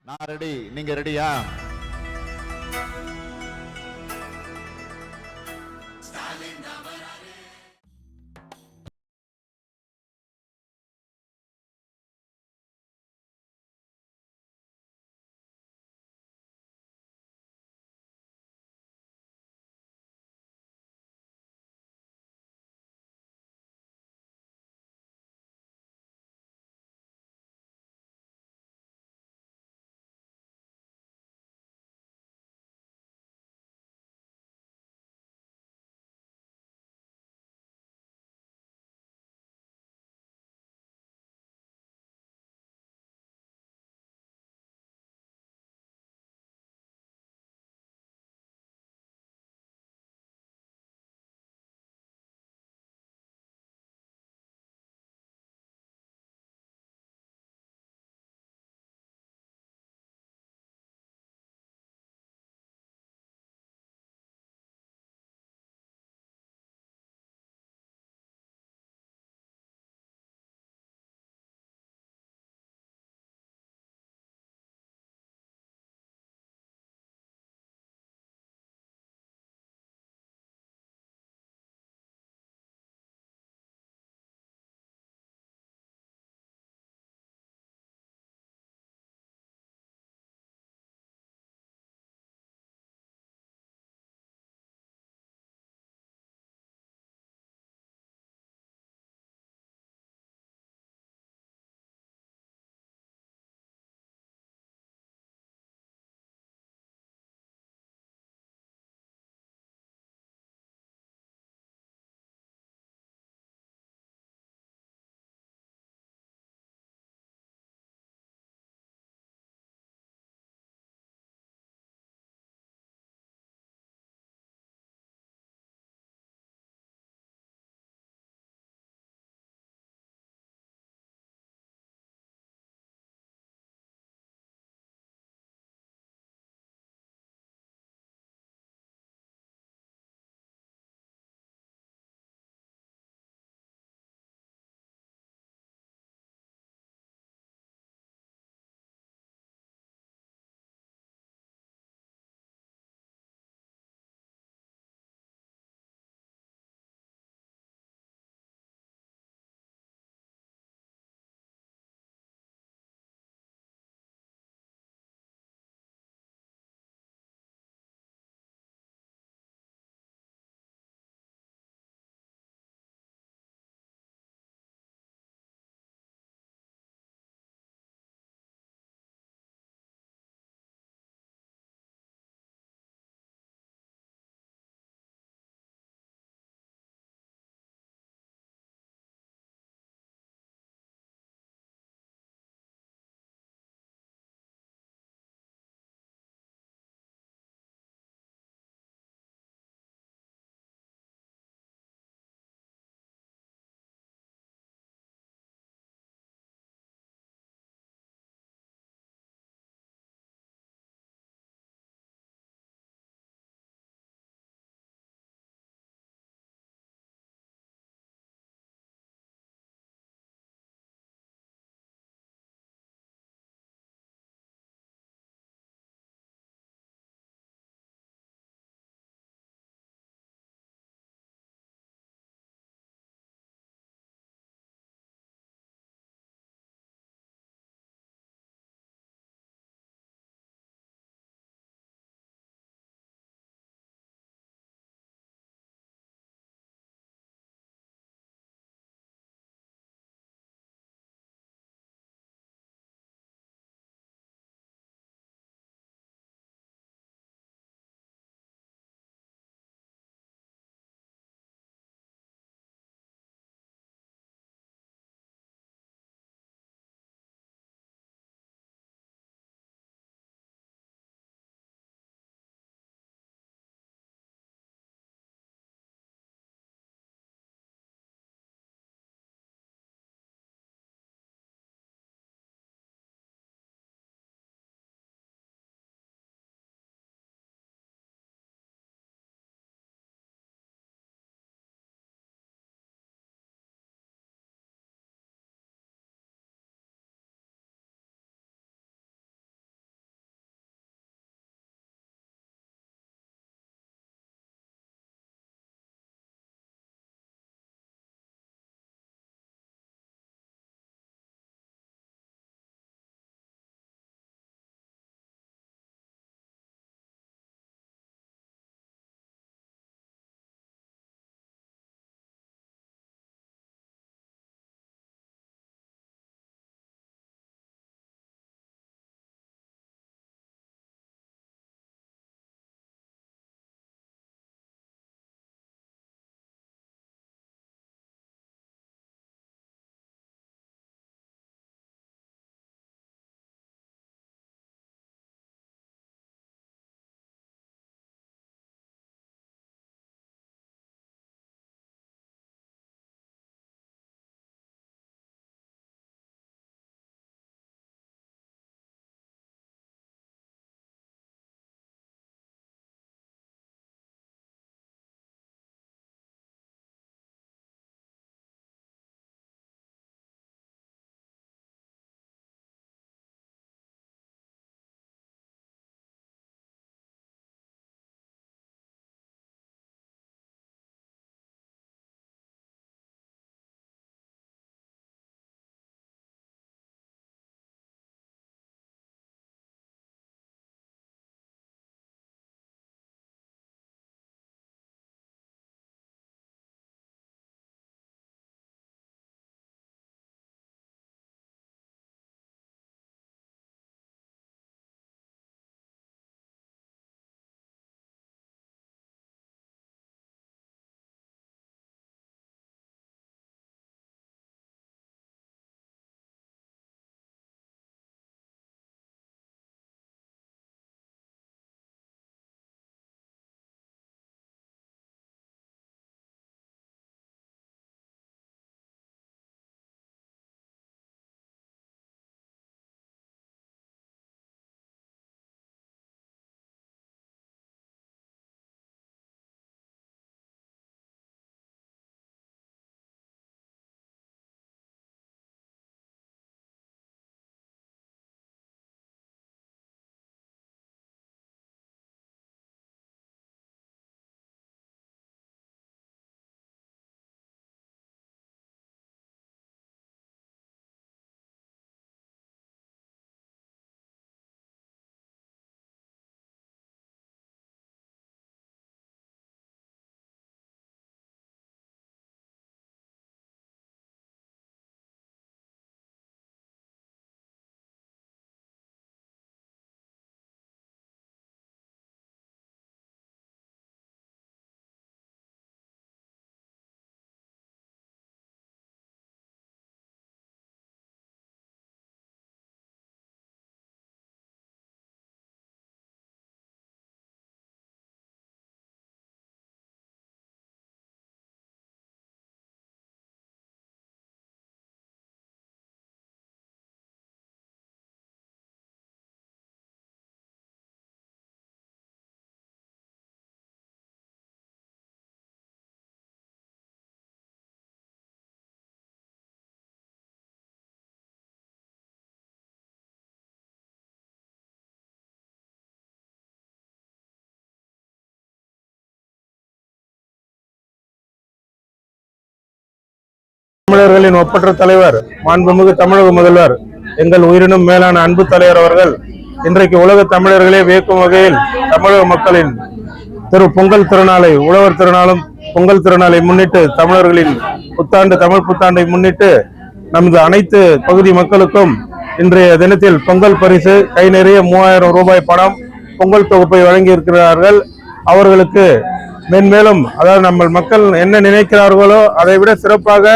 நான் ரெடி, நீங்க ரெடியா? தமிழர்களின் ஒப்பற்ற தலைவர் மாண்புமிகு தமிழக முதல்வர் எங்கள் உயிரினும் மேலான அன்பு தலைவர் அவர்கள் இன்றைக்கு உலக தமிழர்களே வியக்கும் வகையில் தமிழக மக்களின் பொங்கல் திருநாளை உழவர் திருநாளும் பொங்கல் திருநாளை முன்னிட்டு தமிழர்களின் புத்தாண்டு தமிழ் புத்தாண்டை முன்னிட்டு நமது அனைத்து பகுதி மக்களுக்கும் இன்றைய தினத்தில் பொங்கல் பரிசு கை நிறைய 3000 ரூபாய் பணம் பொங்கல் தொகுப்பை வழங்கி இருக்கிறார்கள். அவர்களுக்கு மென்மேலும் அதாவது நம்ம மக்கள் என்ன நினைக்கிறார்களோ அதை விட சிறப்பாக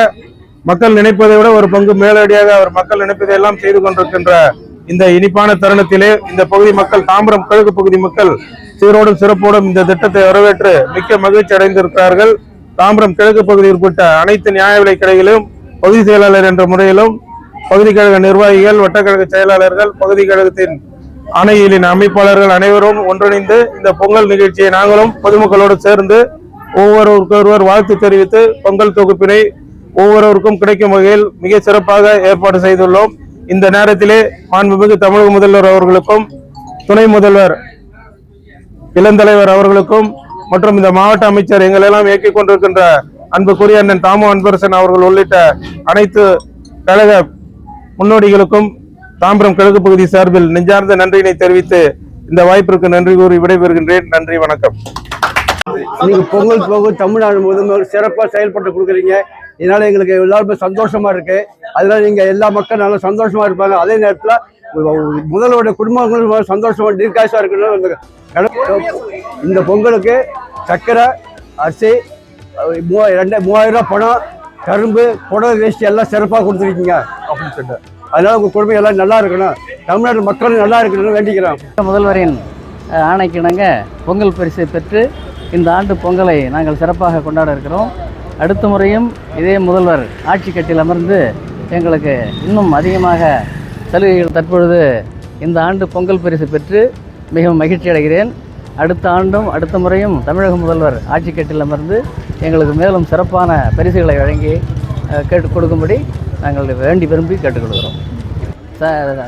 மக்கள் நினைப்பதை விட ஒரு பங்கு மேலடியாக அவர் மக்கள் நினைப்பதை எல்லாம் செய்து கொண்டிருக்கின்ற இந்த இனிப்பான தருணத்திலே இந்த பகுதி மக்கள் தாம்பரம் கிழக்கு பகுதி மக்கள் சீரோடும் சிறப்போடும் இந்த திட்டத்தை வரவேற்று மிக்க மகிழ்ச்சி அடைந்திருக்கிறார்கள். தாம்பரம் கிழக்கு பகுதியில் உட்பட்ட அனைத்து நியாய விலை கடைகளிலும் பகுதி செயலாளர் என்ற முறையிலும் பகுதி கழக நிர்வாகிகள் வட்டக்கழக செயலாளர்கள் பகுதி கழகத்தின் ஆணையிலின் அமைப்பாளர்கள் அனைவரும் ஒன்றிணைந்து இந்த பொங்கல் நிகழ்ச்சியை நாங்களும் பொதுமக்களோடு சேர்ந்து ஒவ்வொருவர் வாழ்த்து தெரிவித்து பொங்கல் தொகுப்பினை ஒவ்வொருவருக்கும் கிடைக்கும் வகையில் மிக சிறப்பாக ஏற்பாடு செய்துள்ளோம். இந்த நேரத்திலே மாண்புமிகு தமிழக முதல்வர் அவர்களுக்கும் துணை முதல்வர் இளந்தலைவர் அவர்களுக்கும் மற்றும் இந்த மாவட்ட அமைச்சர் எங்களெல்லாம் இயக்கிக் கொண்டிருக்கின்ற அன்புக்குரிய அண்ணன் தாமோ அன்பரசன் அவர்கள் உள்ளிட்ட அனைத்து கழக முன்னோடிகளுக்கும் தாம்பரம் கிழக்கு பகுதி சார்பில் நெஞ்சார்ந்த நன்றியினை தெரிவித்து இந்த வாய்ப்பிற்கு நன்றி கூறி விடைபெறுகின்றேன். நன்றி, வணக்கம். நீங்க பொங்கல் தமிழ்நாடு முதல்வர் சிறப்பாக செயல்பட்டு கொடுக்குறீங்க. இதனால எங்களுக்கு எல்லாருமே சந்தோஷமா இருக்கு. அதனால நீங்க எல்லா மக்களும் நல்லா சந்தோஷமா இருப்பாங்க. அதே நேரத்தில் முதல்வருடைய குடும்பங்களும் சந்தோஷமா தீர்க்காசா இருக்கணும். இந்த பொங்கலுக்கு சர்க்கரை அரிசி 3000 ரூபாய் பணம் கரும்பு புடவை வேஷ்டி எல்லாம் சிறப்பாக கொடுத்துருக்கீங்க அப்படின்னு சொல்லிட்டு அதனால உங்க குடும்பம் எல்லாம் நல்லா இருக்கணும், தமிழ்நாடு மக்களும் நல்லா இருக்கணும்னு வேண்டிக்கிறோம். முதல்வரின் ஆணைக்கிணங்க பொங்கல் பரிசை பெற்று இந்த ஆண்டு பொங்கலை நாங்கள் சிறப்பாக கொண்டாட இருக்கிறோம். அடுத்த முறையும் இதே முதல்வர் ஆட்சி கட்டில் அமர்ந்து எங்களுக்கு இன்னும் அதிகமாக சலுகைகள் தற்பொழுது இந்த ஆண்டு பொங்கல் பரிசு பெற்று மிகவும் மகிழ்ச்சி அடைகிறேன். அடுத்த ஆண்டும் அடுத்த முறையும் தமிழக முதல்வர் ஆட்சி கட்டில் அமர்ந்து எங்களுக்கு மேலும் சிறப்பான பரிசுகளை வழங்கி கேட்டுக் கொடுக்கும்படி நாங்கள் வேண்டி விரும்பி கேட்டுக்கொள்கிறோம்.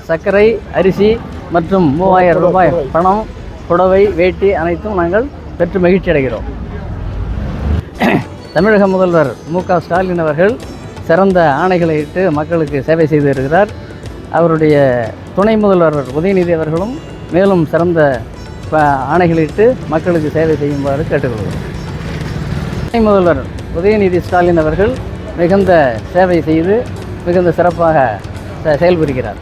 சர்க்கரை அரிசி மற்றும் 3000 ரூபாய் பணம் புடவை வேட்டி அனைத்தும் நாங்கள் பெற்று மகிழ்ச்சி அடைகிறோம். தமிழக முதல்வர் மு.க. ஸ்டாலின் அவர்கள் சிறந்த ஆணைகளை இட்டு மக்களுக்கு சேவை செய்து வருகிறார். அவருடைய துணை முதல்வர் உதயநிதி அவர்களும் மேலும் சிறந்த ஆணைகளிட்டு மக்களுக்கு சேவை செய்யுமாறு கேட்டுக்கொள்கிறோம். துணை முதல்வர் உதயநிதி ஸ்டாலின் அவர்கள் மிகுந்த சேவை செய்து மிகுந்த சிறப்பாக செயல்புரிகிறார்.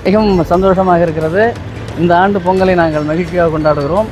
மிகவும் சந்தோஷமாக இருக்கிறது. இந்த ஆண்டு பொங்கலை நாங்கள் மகிழ்ச்சியாக கொண்டாடுகிறோம்.